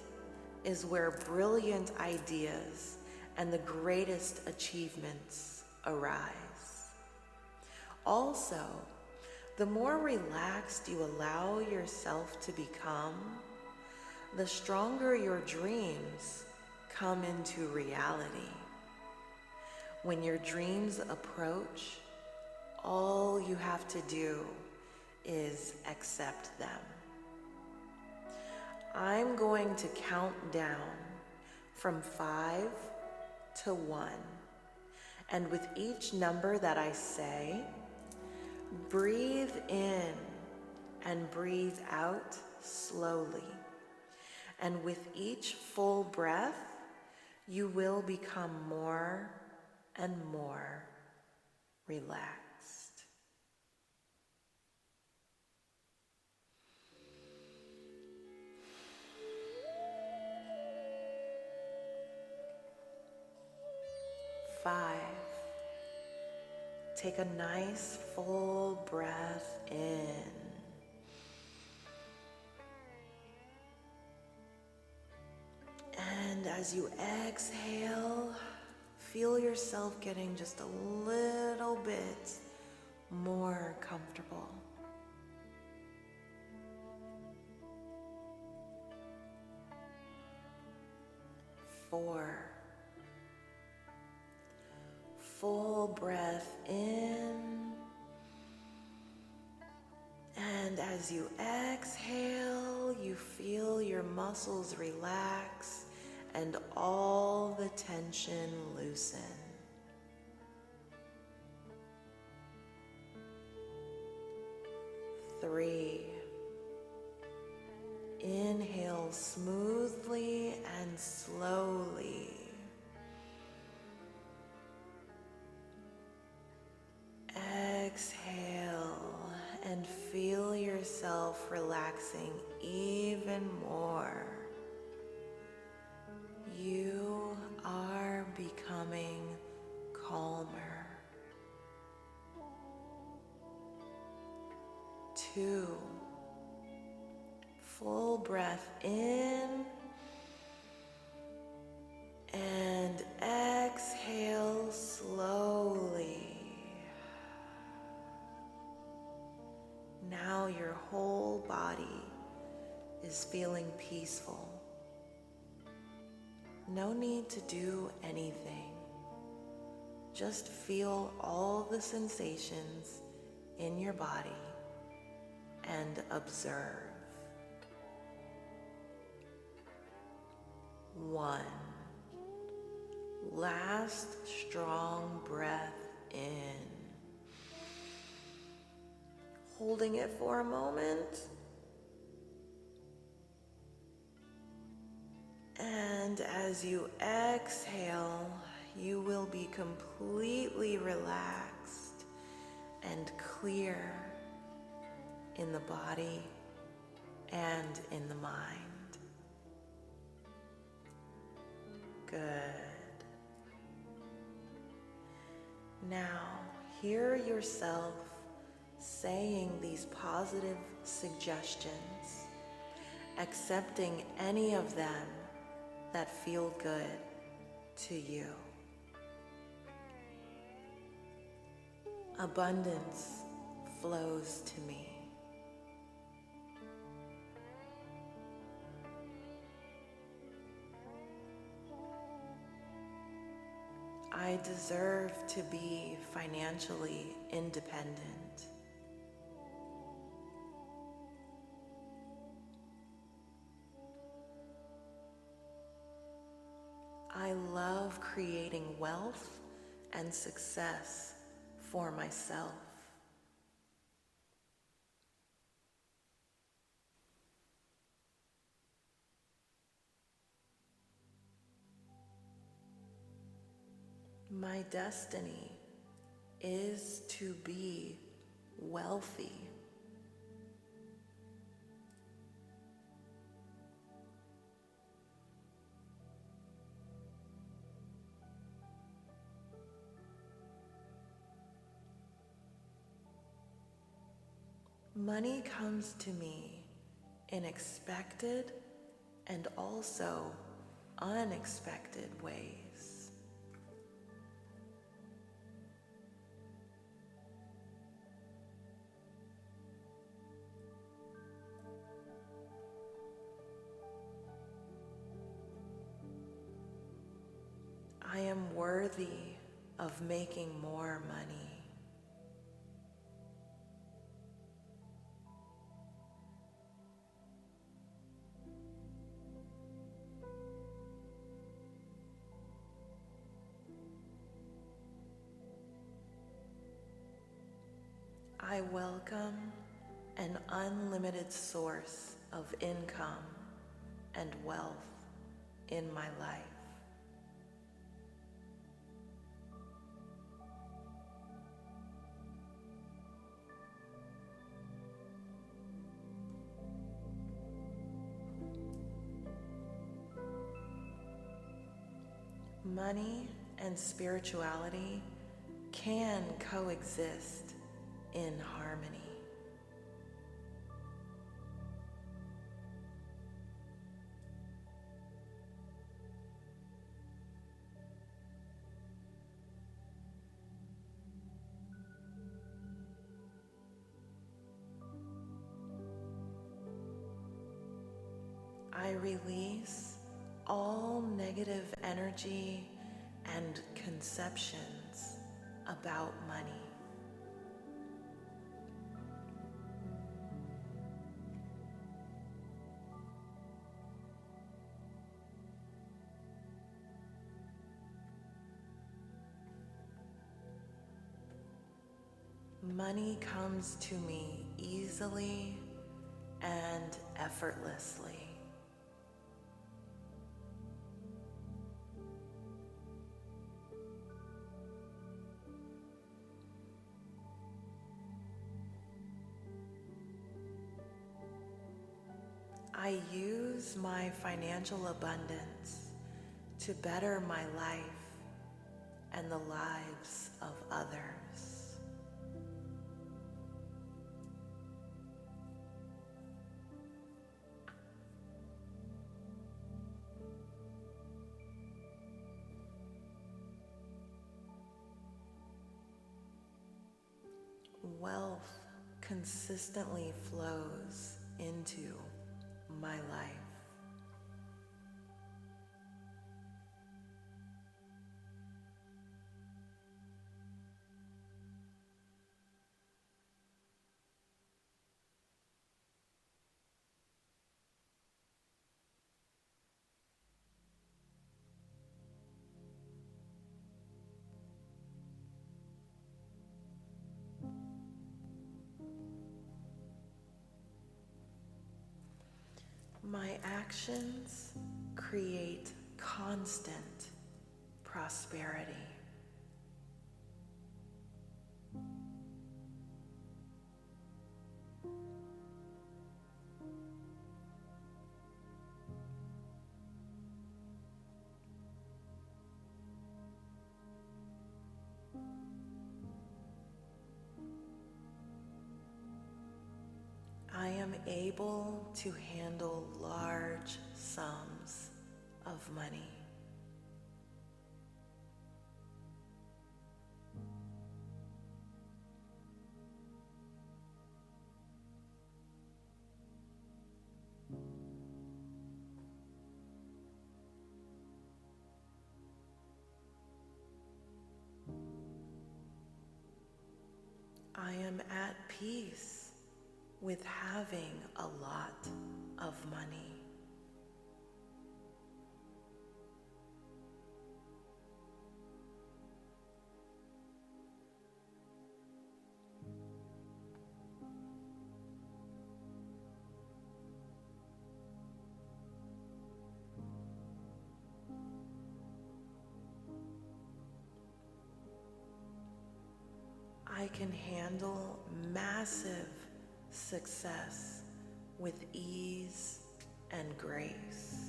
is where brilliant ideas and the greatest achievements arise. Also, the more relaxed you allow yourself to become, the stronger your dreams come into reality. When your dreams approach, all you have to do is accept them. I'm going to count down from 5 to 1. And with each number that I say, breathe in and breathe out slowly. And with each full breath, you will become more and more relaxed. 5. Take a nice full breath in. And as you exhale, feel yourself getting just a little bit more comfortable. 4. Full breath in. And as you exhale, you feel your muscles relax and all the tension loosen. 3. Inhale smoothly and slowly. Exhale and feel yourself relaxing even more. You are becoming calmer. 2. Full breath in and exhale slowly. Now your whole body is feeling peaceful. No need to do anything. Just feel all the sensations in your body and observe. 1. Last strong breath in. Holding it for a moment. And as you exhale, you will be completely relaxed and clear in the body and in the mind. Good. Now, hear yourself saying these positive suggestions, accepting any of them that feel good to you. Abundance flows to me. I deserve to be financially independent. I love creating wealth and success for myself. My destiny is to be wealthy. Money comes to me in expected and also unexpected ways. I am worthy of making more money. I welcome an unlimited source of income and wealth in my life. Money and spirituality can coexist in harmony. I release all negative energy and conceptions about money. Money comes to me easily and effortlessly. I use my financial abundance to better my life and the lives of others. Wealth consistently flows into my life. My actions create constant prosperity. am able to handle large sums of money. I am at peace with having a lot of money. I can handle massive success with ease and grace.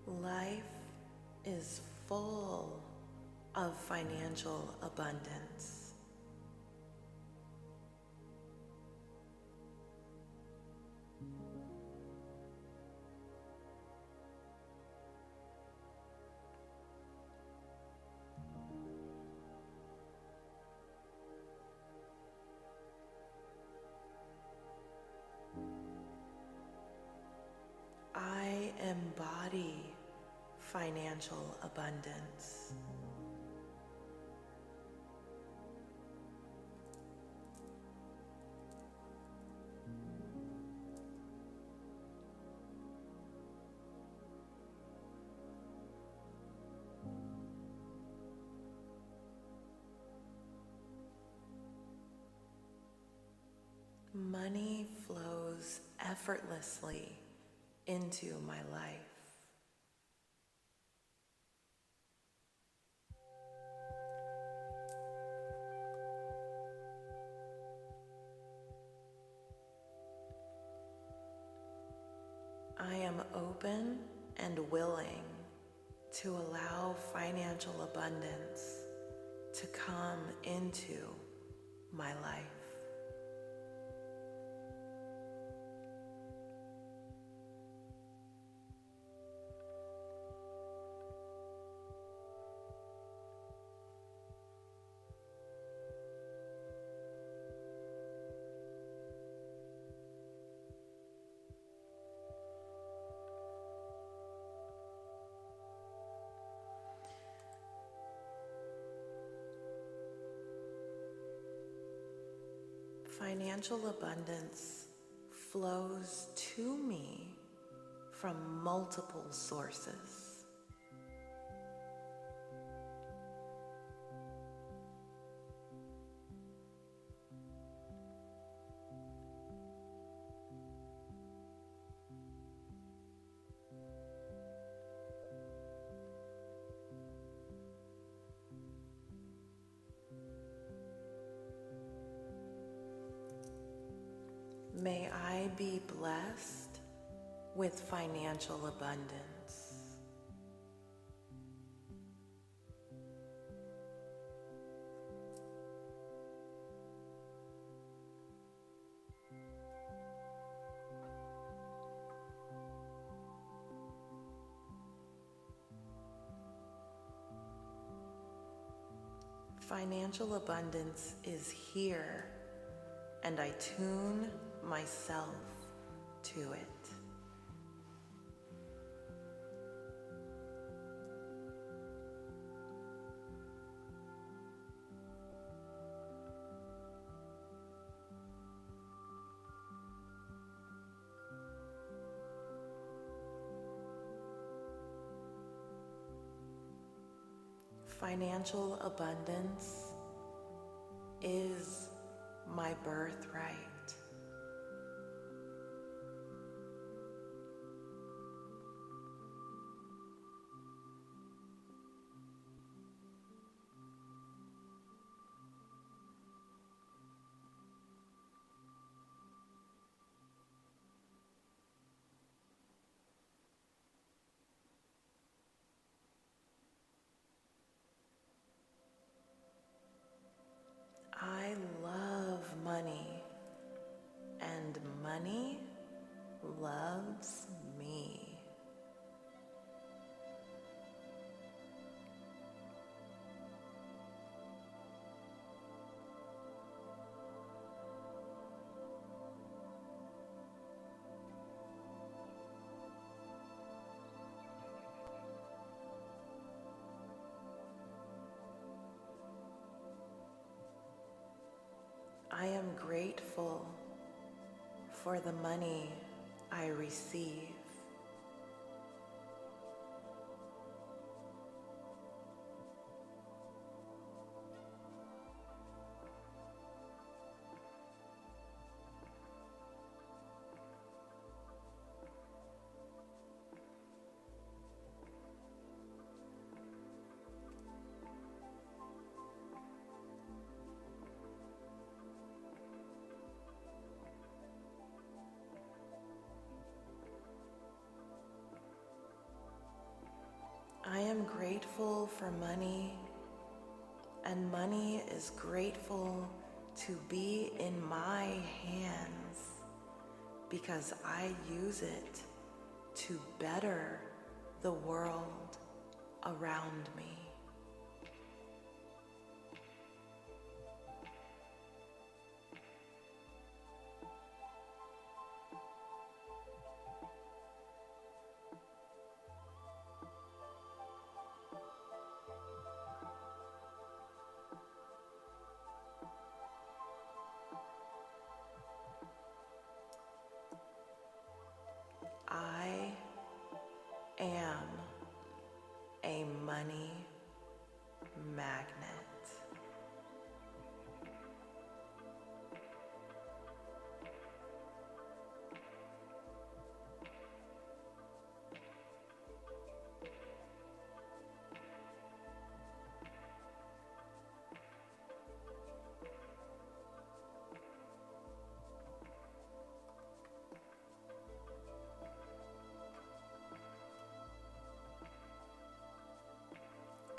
Life is full of financial abundance. I embody financial abundance. Money flows effortlessly into my life. I am open and willing to allow financial abundance to come into my life. Financial abundance flows to me from multiple sources. May I be blessed with financial abundance. Financial abundance is here, and I tune myself to it. Financial abundance is my birthright. I am grateful for the money I receive. I am grateful for money, and money is grateful to be in my hands because I use it to better the world around me. I am a money magnet.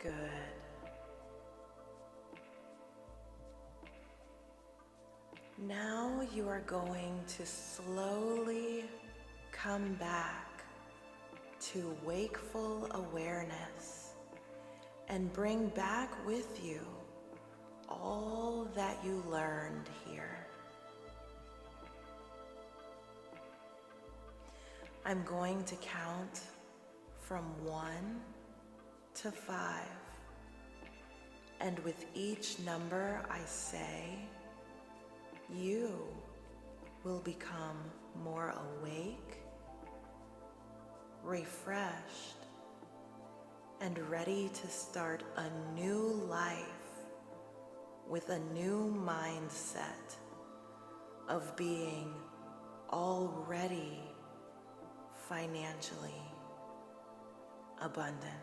Good. Now you are going to slowly come back to wakeful awareness and bring back with you all that you learned here. I'm going to count from 1 to 5, and with each number I say, you will become more awake, refreshed, and ready to start a new life with a new mindset of being already financially abundant.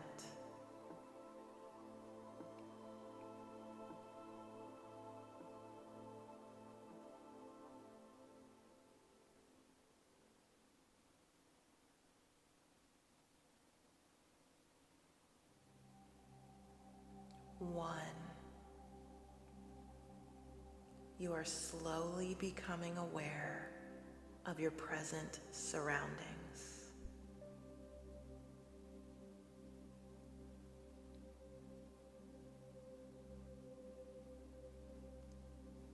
One, you are slowly becoming aware of your present surroundings.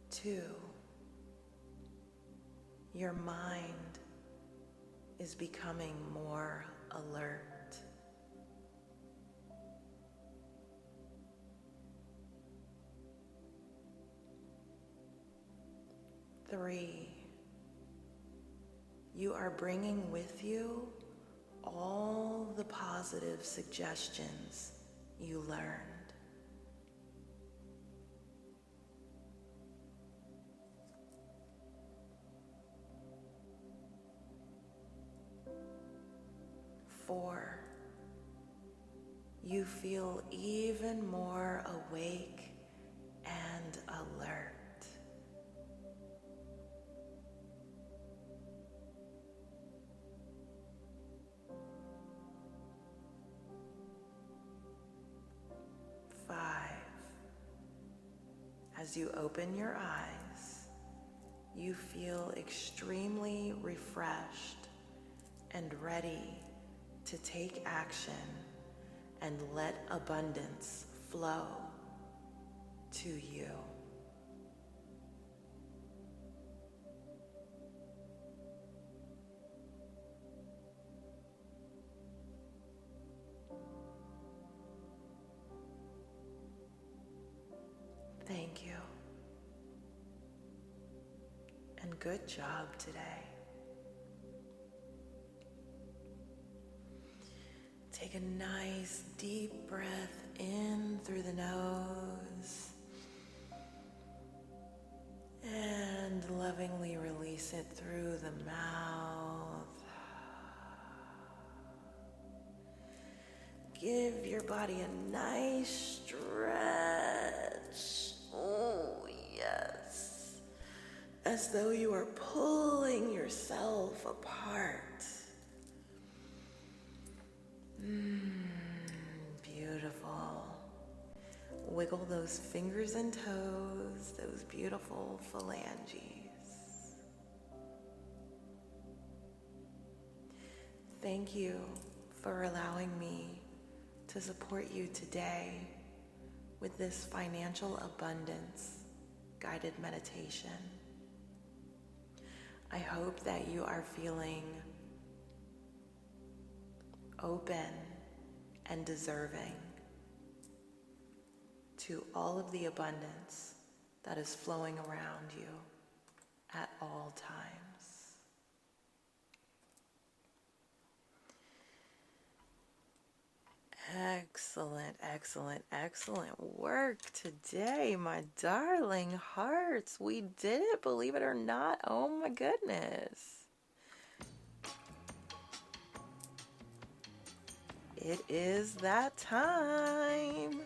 2, your mind is becoming more alert. 3, you are bringing with you all the positive suggestions you learned. 4, you feel even more awake and alert. 5, as you open your eyes, you feel extremely refreshed and ready to take action and let abundance flow to you. Thank you. good job today. Take a nice deep breath in through the nose and lovingly release it through the mouth. Give your body a nice stretch. Oh, yes. As though you are pulling yourself apart. Beautiful. Wiggle those fingers and toes, those beautiful phalanges. Thank you for allowing me to support you today with this financial abundance guided meditation. I hope that you are feeling open and deserving to all of the abundance that is flowing around you at all times. Excellent, excellent, excellent work today, my darling hearts. We did it, believe it or not. Oh my goodness. It is that time.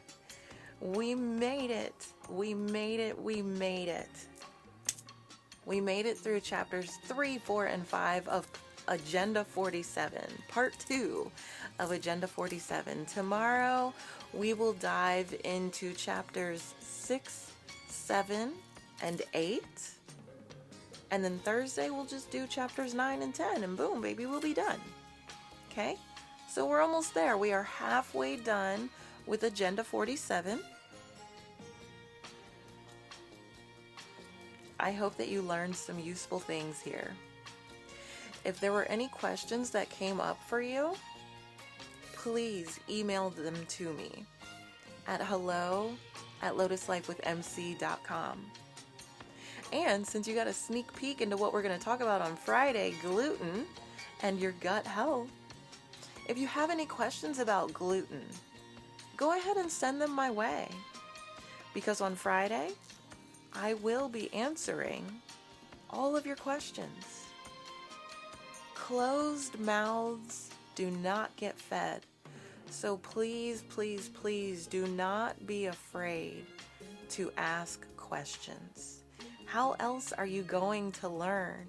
We made it. We made it. We made it. We made it through chapters 3, 4, and 5 of Agenda 47, part 2 of Agenda 47. Tomorrow, we will dive into chapters 6, 7, and 8. And then Thursday, we'll just do chapters 9 and 10, and boom, baby, we'll be done. Okay? So we're almost there. We are halfway done with Agenda 47. I hope that you learned some useful things here. If there were any questions that came up for you, please email them to me at hello@lotuslifewithmc.com. And since you got a sneak peek into what we're going to talk about on Friday, gluten and your gut health, if you have any questions about gluten, go ahead and send them my way. Because on Friday, I will be answering all of your questions. Closed mouths do not get fed. So please, please, please do not be afraid to ask questions. How else are you going to learn?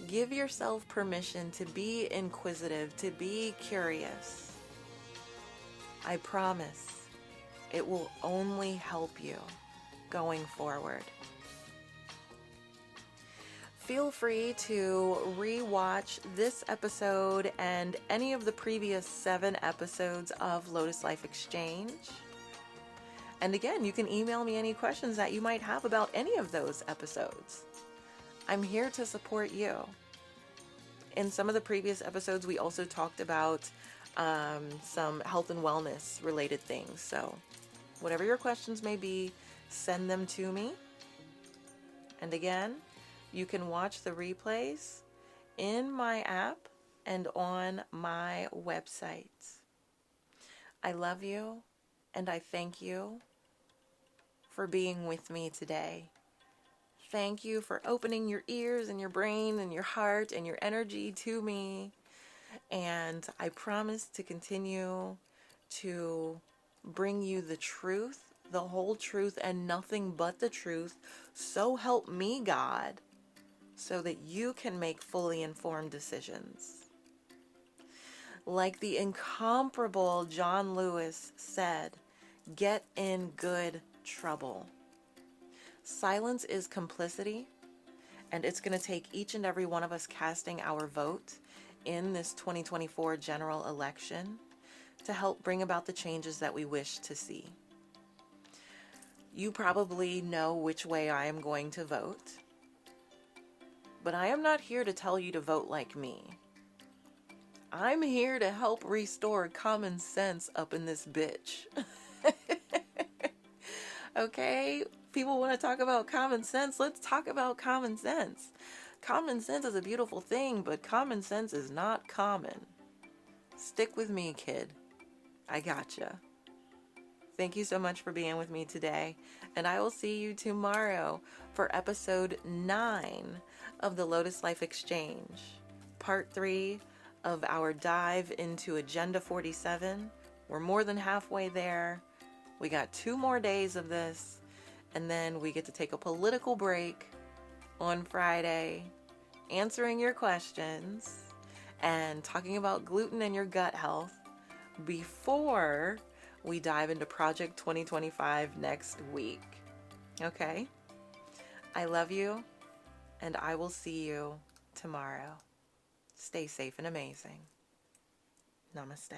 Give yourself permission to be inquisitive, to be curious. I promise it will only help you going forward. Feel free to re-watch this episode and any of the previous 7 episodes of Lotus Life Exchange. And again, you can email me any questions that you might have about any of those episodes. I'm here to support you. In some of the previous episodes, we also talked about some health and wellness related things. So whatever your questions may be, send them to me. And again, you can watch the replays in my app and on my website. I love you and I thank you for being with me today. Thank you for opening your ears and your brain and your heart and your energy to me. And I promise to continue to bring you the truth, the whole truth, and nothing but the truth. So help me, God, so that you can make fully informed decisions. Like the incomparable John Lewis said, get in good trouble. Silence is complicity, and it's going to take each and every one of us casting our vote in this 2024 general election to help bring about the changes that we wish to see. You probably know which way I am going to vote, but I am not here to tell you to vote like me. I'm here to help restore common sense up in this bitch. Okay? people want to talk about common sense, let's talk about common sense. Common sense is a beautiful thing, but common sense is not common. Stick with me, kid. I gotcha. Thank you so much for being with me today, and I will see you tomorrow for episode 9 of the Lotus Life Exchange, part 3 of our dive into Agenda 47. We're more than halfway there. We got 2 more days of this, and then we get to take a political break on Friday, answering your questions and talking about gluten and your gut health before we dive into Project 2025 next week. Okay? I love you, and I will see you tomorrow. Stay safe and amazing. Namaste.